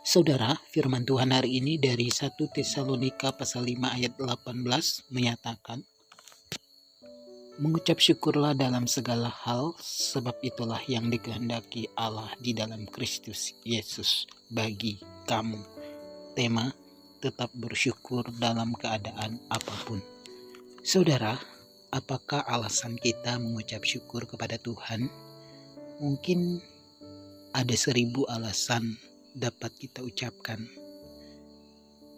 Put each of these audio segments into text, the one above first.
Saudara, firman Tuhan hari ini dari 1 Tesalonika pasal 5 ayat 18 menyatakan, mengucap syukurlah dalam segala hal, sebab itulah yang dikehendaki Allah di dalam Kristus Yesus bagi kamu. Tema, tetap bersyukur dalam keadaan apapun. Saudara, apakah alasan kita mengucap syukur kepada Tuhan? Mungkin ada 1000 alasan dapat kita ucapkan.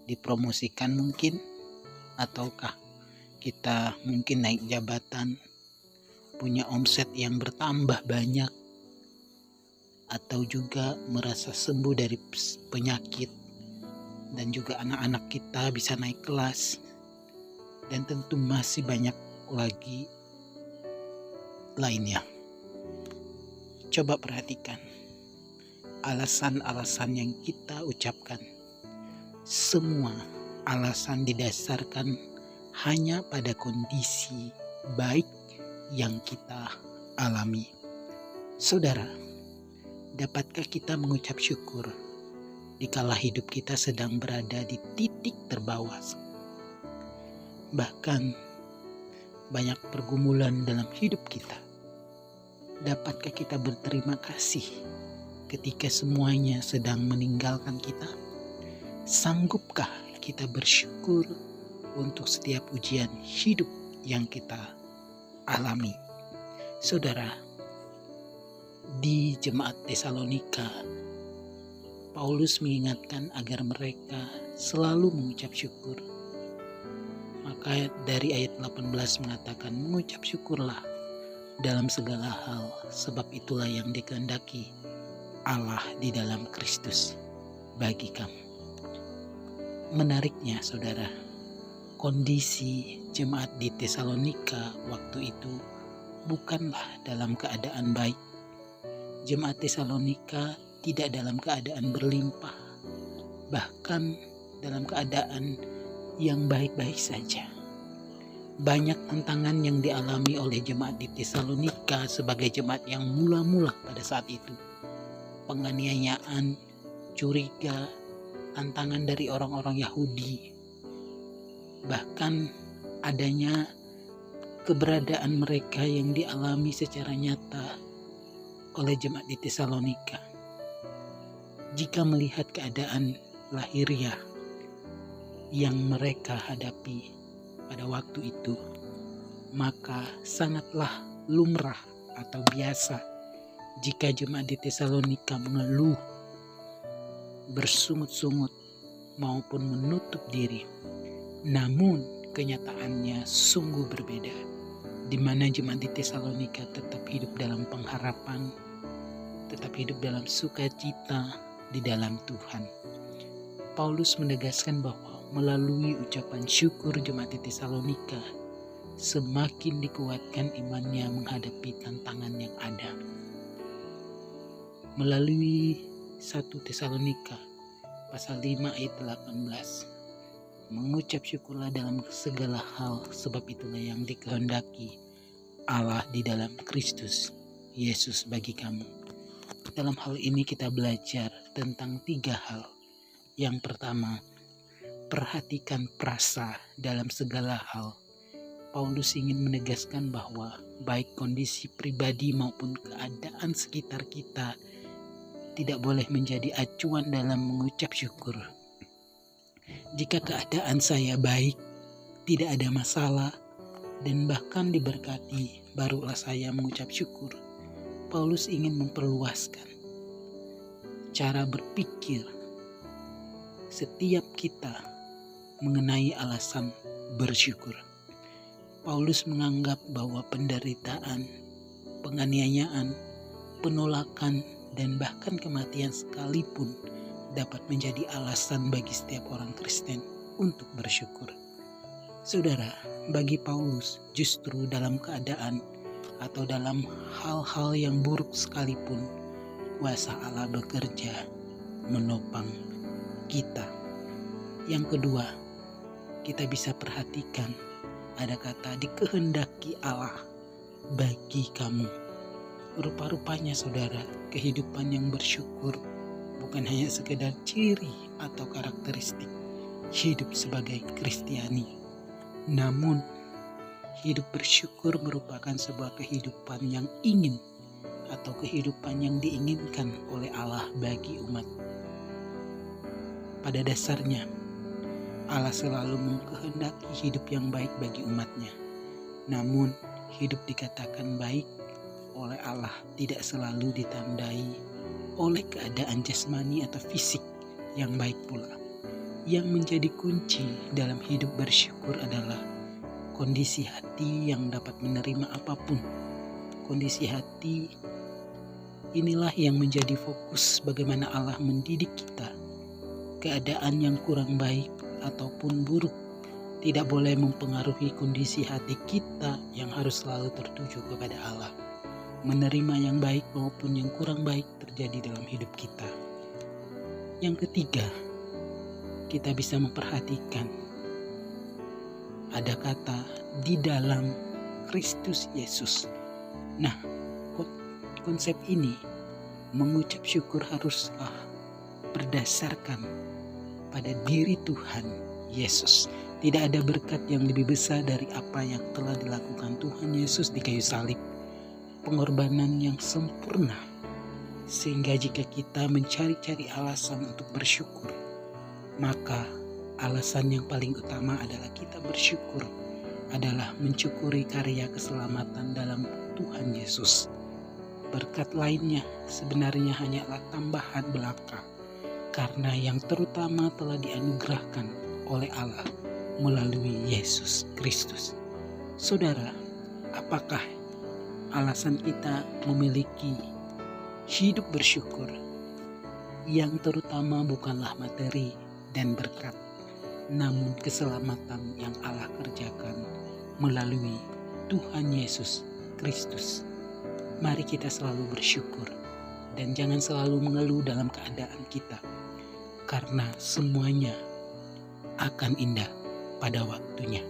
Dipromosikan mungkin, ataukah kita mungkin naik jabatan, punya omset yang bertambah banyak, atau juga merasa sembuh dari penyakit, dan juga anak-anak kita bisa naik kelas, dan tentu masih banyak lagi lainnya. Coba perhatikan alasan-alasan yang kita ucapkan. Semua alasan didasarkan hanya pada kondisi baik yang kita alami. Saudara, dapatkah kita mengucap syukur dikala hidup kita sedang berada di titik terbawah? Bahkan banyak pergumulan dalam hidup kita. Dapatkah kita berterima kasih ketika semuanya sedang meninggalkan kita? Sanggupkah kita bersyukur untuk setiap ujian hidup yang kita alami? Saudara, di jemaat Tesalonika, Paulus mengingatkan agar mereka selalu mengucap syukur. Maka dari ayat 18 mengatakan, mengucap syukurlah dalam segala hal, sebab itulah yang dikehendaki Allah di dalam Kristus bagi kamu. Menariknya saudara, kondisi jemaat di Tesalonika waktu itu bukanlah dalam keadaan baik. Jemaat Tesalonika tidak dalam keadaan berlimpah, bahkan dalam keadaan yang baik-baik saja. Banyak tantangan yang dialami oleh jemaat di Tesalonika sebagai jemaat yang mula-mula pada saat itu. Penganiayaan, curiga, tantangan dari orang-orang Yahudi, bahkan adanya keberadaan mereka yang dialami secara nyata oleh jemaat di Tesalonika. Jika melihat keadaan lahiriah yang mereka hadapi pada waktu itu, maka sangatlah lumrah atau biasa jika jemaat di Tesalonika mengeluh, bersungut-sungut, maupun menutup diri. Namun kenyataannya sungguh berbeda, di mana jemaat di Tesalonika tetap hidup dalam pengharapan, tetap hidup dalam sukacita di dalam Tuhan. Paulus menegaskan bahwa melalui ucapan syukur jemaat di Tesalonika semakin dikuatkan imannya menghadapi tantangan yang ada. Melalui 1 Tesalonika pasal 5 ayat 18, mengucap syukurlah dalam segala hal, sebab itulah yang dikehendaki Allah di dalam Kristus Yesus bagi kamu. Dalam hal ini kita belajar tentang 3 hal. Yang pertama, perhatikan prasa dalam segala hal. Paulus ingin menegaskan bahwa baik kondisi pribadi maupun keadaan sekitar kita tidak boleh menjadi acuan dalam mengucap syukur. Jika keadaan saya baik, tidak ada masalah, dan bahkan diberkati, barulah saya mengucap syukur. Paulus ingin memperluaskan cara berpikir setiap kita mengenai alasan bersyukur. Paulus menganggap bahwa penderitaan, penganiayaan, penolakan, dan bahkan kematian sekalipun dapat menjadi alasan bagi setiap orang Kristen untuk bersyukur. Saudara, bagi Paulus justru dalam keadaan atau dalam hal-hal yang buruk sekalipun, kuasa Allah bekerja menopang kita. Yang kedua, kita bisa perhatikan ada kata dikehendaki Allah bagi kamu. Rupa-rupanya saudara, kehidupan yang bersyukur bukan hanya sekedar ciri atau karakteristik hidup sebagai Kristiani. Namun, hidup bersyukur merupakan sebuah kehidupan yang ingin atau kehidupan yang diinginkan oleh Allah bagi umat. Pada dasarnya, Allah selalu mengkehendaki hidup yang baik bagi umatnya. Namun, hidup dikatakan baik oleh Allah tidak selalu ditandai oleh keadaan jasmani atau fisik yang baik pula. Yang menjadi kunci dalam hidup bersyukur adalah kondisi hati yang dapat menerima apapun. Kondisi hati inilah yang menjadi fokus bagaimana Allah mendidik kita. Keadaan yang kurang baik ataupun buruk tidak boleh mempengaruhi kondisi hati kita yang harus selalu tertuju kepada Allah. Menerima yang baik maupun yang kurang baik terjadi dalam hidup kita. Yang ketiga, kita bisa memperhatikan ada kata di dalam Kristus Yesus. Nah, konsep ini mengucap syukur haruslah berdasarkan pada diri Tuhan Yesus. Tidak ada berkat yang lebih besar dari apa yang telah dilakukan Tuhan Yesus di kayu salib. Pengorbanan yang sempurna. Sehingga jika kita mencari-cari alasan untuk bersyukur, maka alasan yang paling utama adalah kita bersyukur adalah mencukuri karya keselamatan dalam Tuhan Yesus. Berkat lainnya sebenarnya hanyalah tambahan belaka, karena yang terutama telah dianugerahkan oleh Allah melalui Yesus Kristus. Saudara, apakah alasan kita memiliki hidup bersyukur? Yang terutama bukanlah materi dan berkat, namun keselamatan yang Allah kerjakan melalui Tuhan Yesus Kristus. Mari kita selalu bersyukur dan jangan selalu mengeluh dalam keadaan kita, karena semuanya akan indah pada waktunya.